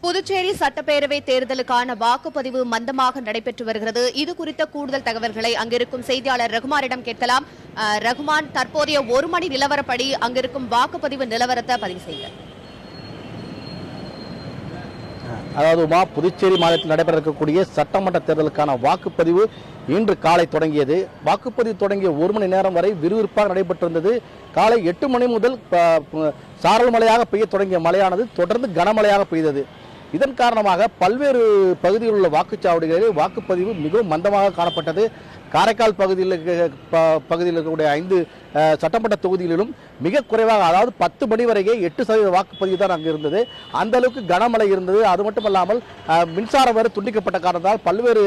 புதுச்சேரி சட்டப்பேரவை தேர்தலுக்கான வாக்குப்பதிவு மந்தமாக நடைபெற்று வருகிறது. இது குறித்த கூடுதல் தகவல்களை அங்கிருக்கும் செய்தியாளர் ரகுமானிடம் கேட்கலாம். ரகுமான், தற்போதைய 1 மணி நிலவரப்படி அங்கிருக்கும் வாக்குப்பதிவு நிலவரத்தை பதிவு செய்ய. அதாவது புதுச்சேரி மாநிலத்தில் நடைபெற இருக்கக்கூடிய சட்டமன்ற தேர்தலுக்கான வாக்குப்பதிவு இன்று காலை தொடங்கியது. வாக்குப்பதிவு தொடங்கிய 1 மணி நேரம் வரை விறுவிறுப்பாக நடைபெற்றிருந்தது. காலை 8 மணி முதல் சாரல் மழையாக பெய்ய தொடங்கிய மழையானது தொடர்ந்து கனமழையாக பெய்தது. இதன் காரணமாக பல்வேறு பகுதிகளில் உள்ள வாக்குச்சாவடிகளில் வாக்குப்பதிவு மிகவும் மந்தமாக காணப்பட்டது. காரைக்கால் பகுதியில் இருக்கக்கூடிய 5 சட்டமன்ற தொகுதிகளிலும் மிக குறைவாக, அதாவது 10 மணி வரையே 8% வாக்குப்பதிவு தான் அங்கு இருந்தது. அந்த அளவுக்கு கனமழை இருந்தது. அது மட்டுமல்லாமல் மின்சாரம் வேறு துண்டிக்கப்பட்ட காரணத்தால் பல்வேறு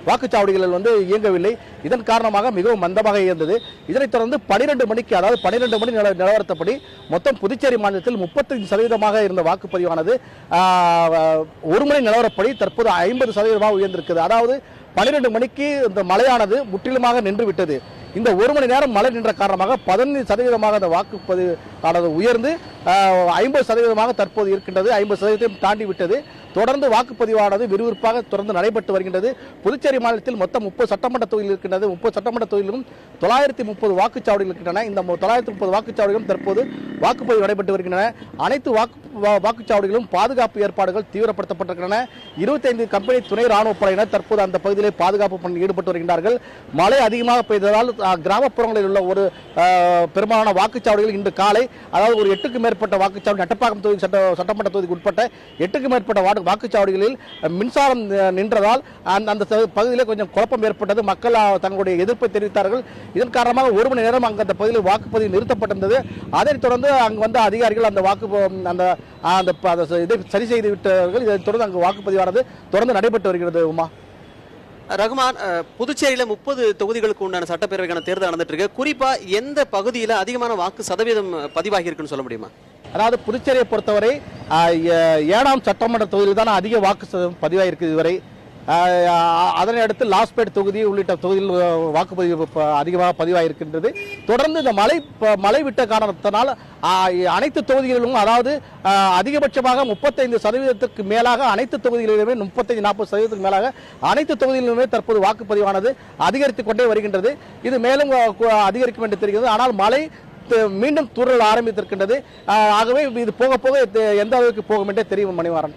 வாக்குச்சாவடிகளில் இயங்கவில்லை. இதன் காரணமாக மிகவும் மந்தமாக இருந்தது. இதனைத் தொடர்ந்து 12 மணிக்கு, அதாவது 12 மணி நிலவரத்தப்படி மொத்தம் புதுச்சேரி மாநிலத்தில் 35% இருந்த வாக்குப்பதிவானது 1 மணி நிலவரப்படி தற்போது 50% உயர்ந்திருக்கிறது. அதாவது 12 மணிக்கு இந்த மழையானது முற்றிலுமாக நின்று விட்டது. இந்த 1 மணி நேரம் மழை நின்ற காரணமாக 15% அந்த வாக்குப்பதிவு உயர்ந்து 50% தற்போது இருக்கின்றது. 50% தாண்டி விட்டது. தொடர்ந்து வாக்குப்பதிவானது விறுவிறுப்பாக தொடர்ந்து நடைபெற்று வருகின்றது. புதுச்சேரி மாநிலத்தில் மொத்தம் 30 சட்டமன்ற தொகுதிகள் இருக்கின்றது. 30 சட்டமன்ற தொகுதியிலும் 930 வாக்குச்சாவடிகள் இருக்கின்றன. இந்த 930 வாக்குச்சாவடிகளும் தற்போது வாக்குப்பதிவு நடைபெற்று வருகின்றன. அனைத்து வாக்குச்சாவடிகளும் பாதுகாப்பு ஏற்பாடுகள் தீவிரப்படுத்தப்பட்டிருக்கின்றன. 25 கம்பெனி துணை ராணுவ படையினர் தற்போது அந்த பகுதியிலே பாதுகாப்பு பணியில் ஈடுபட்டு வருகின்றார்கள். மழை அதிகமாக பெய்ததால் கிராமப்புறங்களில் உள்ள ஒரு பெரும்பாலான வாக்குச்சாவடிகள் இன்று காலை, அதாவது ஒரு 8க்கும் மேற்பட்ட வாக்குச்சாவடி, நட்டப்பாக்கம் தொகுதி சட்டமன்ற தொகுதிக்கு உட்பட்ட 8க்கும் மேற்பட்ட வாக்குச்சாவடிகளில் மின்சாரம் நின்றதால் அந்த பகுதியில் கொஞ்சம் குழப்பம் ஏற்பட்டது. மக்கள் தங்களுடைய எதிர்ப்பை தெரிவித்தார்கள். இதன் காரணமாக 1 மணி நேரம் அங்கு அந்த பகுதியில் வாக்குப்பதிவு நிறுத்தப்பட்டிருந்தது. அதைத் தொடர்ந்து அங்கு வந்த அதிகாரிகள் இதை சரி செய்து விட்டார்கள். இதைத் தொடர்ந்து அங்கு வாக்குப்பதிவானது தொடர்ந்து நடைபெற்று வருகிறது. ரகுமான், புதுச்சேரியில 30 தொகுதிகளுக்கு உண்டான சட்டப்பேரவைக்கான தேர்தல் நடந்துட்டு இருக்கு. குறிப்பா எந்த பகுதியில் அதிகமான வாக்கு சதவீதம் பதிவாகி இருக்குன்னு சொல்ல முடியுமா? அதாவது புதுச்சேரியை பொறுத்தவரை 7ஆம் சட்டமன்ற தொகுதியில் தான் அதிக வாக்கு பதிவாயிருக்கு இதுவரை. அதனை அடுத்து லாஸ்பேட் தொகுதி உள்ளிட்ட தொகுதியில் வாக்குப்பதிவு அதிகமாக பதிவாயிருக்கின்றது. தொடர்ந்து இந்த மழை விட்ட காரணத்தினால் அனைத்து தொகுதிகளிலும், அதாவது அதிகபட்சமாக 35% மேலாக அனைத்து தொகுதிகளிலுமே 35-40% மேலாக அனைத்து தொகுதிகளிலுமே தற்போது வாக்குப்பதிவானது அதிகரித்துக் கொண்டே வருகின்றது. இது மேலும் அதிகரிக்கும் என்று தெரிகிறது. ஆனால் மழை மீண்டும் தூறல் ஆரம்பித்திருக்கின்றது. ஆகவே இது போக போக எந்த அளவுக்கு போகும் என்றே தெரியும் மணிவாரன்.